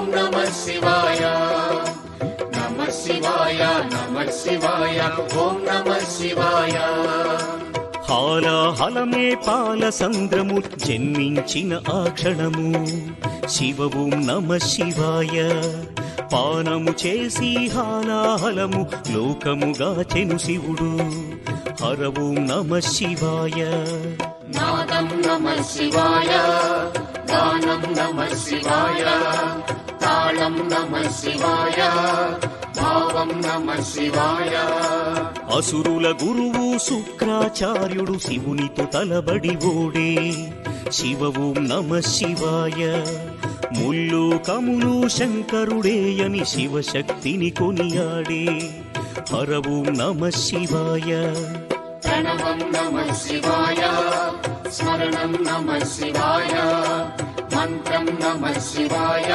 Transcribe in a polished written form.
नमः शिवाय नमः शिवाय नमः शिवाय ओम नमः शिवाय హాలాహలమే పాల సంద్రము జన్మించిన ఆ క్షణము శివ ఓం నమః శివాయ పానము చేసి హాలాహలము లోకముగా చెను శివుడు హర ఓం నమః శివాయ नादं नमः शिवाय गानं नमः शिवाय तालं नमः शिवाय भावं नमः शिवाय అసురుల గురువు శుక్రాచార్యుడు శివునితో తలబడి ఓడే శివ ఓం నమః శివాయ ముల్లు కములు శంకరుడే అని శివశక్తిని కొనియాడే హర ఓం నమః శివాయ प्रणवं नमः शिवाय स्मरणं नमः शिवाय मन्त्रं नमः शिवाय